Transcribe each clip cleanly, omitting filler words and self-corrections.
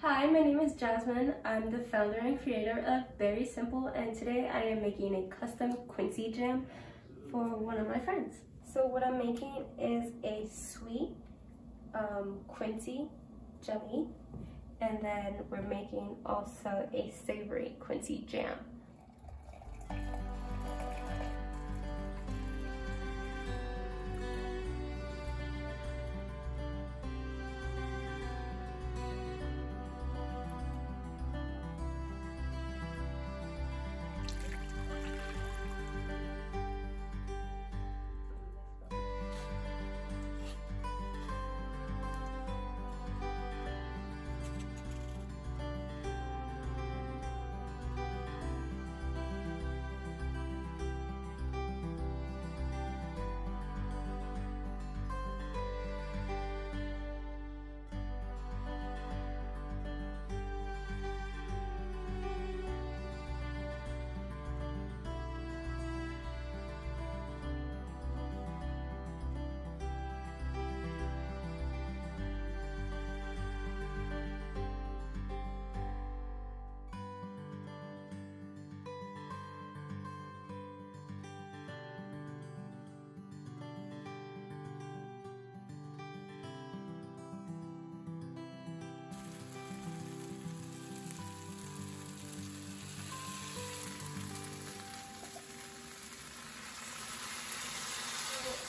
Hi, my name is Jasmine. I'm the founder and creator of Very Simple, and today I am making a custom Quincy jam for one of my friends. So what I'm making is a sweet Quincy jelly, and then we're making also a savory Quincy jam.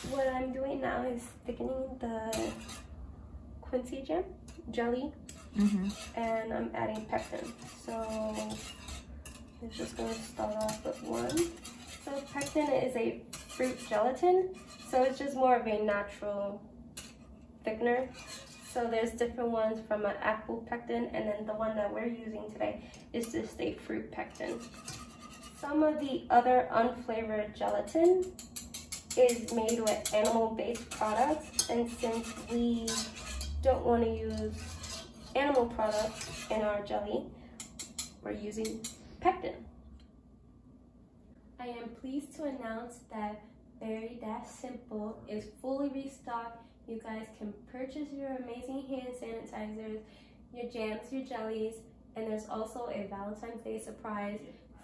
What I'm doing now is thickening the Quincy jam jelly, and I'm adding pectin. So I'm just going to start off with one. So pectin is a fruit gelatin, so it's just more of a natural thickener. So there's different ones from an apple pectin, and then the one that we're using today is just a fruit pectin. Some of the other unflavored gelatin is made with animal-based products, and since we don't want to use animal products in our jelly, we're using pectin. I am pleased to announce that Very Simple is fully restocked. You guys can purchase your amazing hand sanitizers, your jams, your jellies, and there's also a Valentine's Day surprise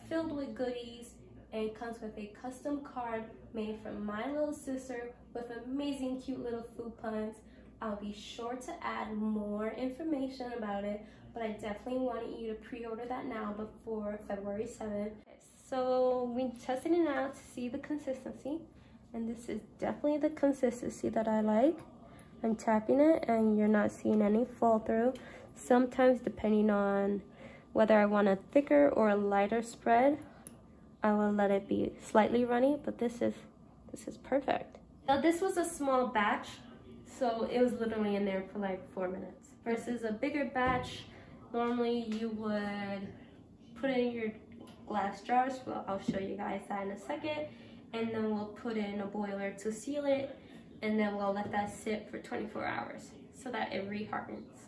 filled with goodies, and comes with a custom card made from my little sister with amazing cute little food puns. I'll be sure to add more information about it, but I definitely wanted you to pre-order that now before February 7th. So we tested it out to see the consistency, and this is definitely the consistency that I like. I'm tapping it and you're not seeing any fall through. Sometimes depending on whether I want a thicker or a lighter spread, I will let it be slightly runny, but this is perfect. Now this was a small batch, so it was literally in there for like 4 minutes. Versus a bigger batch, normally you would put in your glass jars. Well, I'll show you guys that in a second. And then we'll put in a boiler to seal it, and then we'll let that sit for 24 hours so that it rehardens.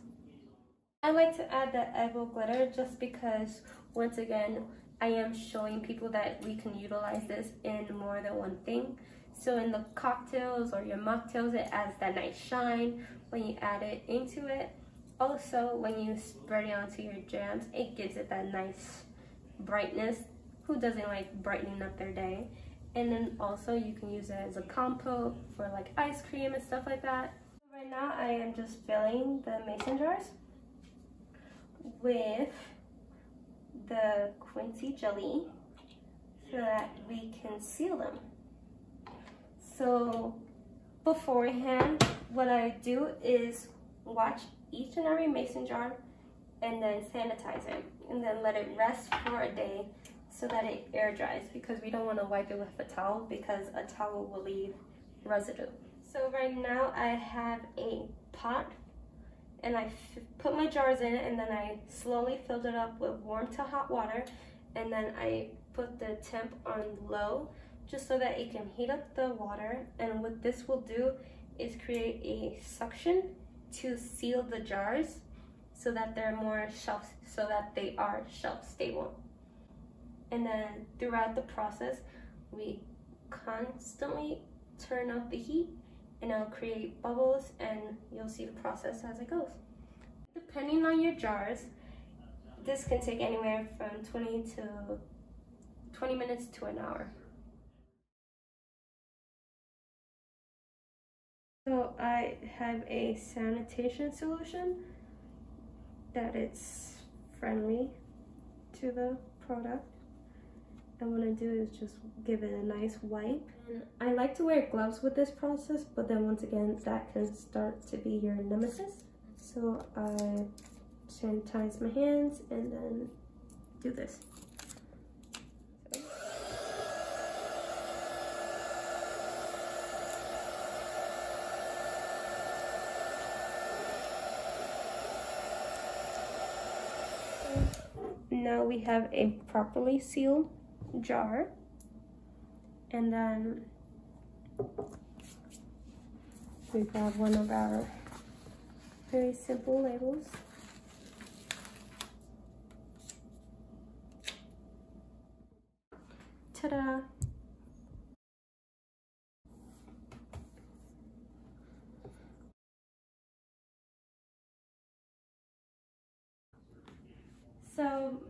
I like to add the Evo glitter just because, once again, I am showing people that we can utilize this in more than one thing. So in the cocktails or your mocktails, it adds that nice shine when you add it into it. Also, when you spread it onto your jams, it gives it that nice brightness. Who doesn't like brightening up their day? And then also you can use it as a compote for like ice cream and stuff like that. Right now I am just filling the mason jars with the Quincy jelly so that we can seal them. So beforehand, what I do is wash each and every mason jar and then sanitize it, and then let it rest for a day so that it air dries, because we don't want to wipe it with a towel because a towel will leave residue. So right now I have a pot, and I put my jars in it, and then I slowly filled it up with warm to hot water, and then I put the temp on low just so that it can heat up the water. And what this will do is create a suction to seal the jars so that they're more they are shelf stable. And then throughout the process, we constantly turn up the heat, and it'll create bubbles, and you'll see the process as it goes. Depending on your jars, this can take anywhere from 20 minutes to an hour. So I have a sanitation solution that it's friendly to the product. And what I do is just give it a nice wipe. And I like to wear gloves with this process, but then once again, that can start to be your nemesis. So I sanitize my hands and then do this. Now we have a properly sealed jar, and then we grab one of our very simple labels. Ta-da! So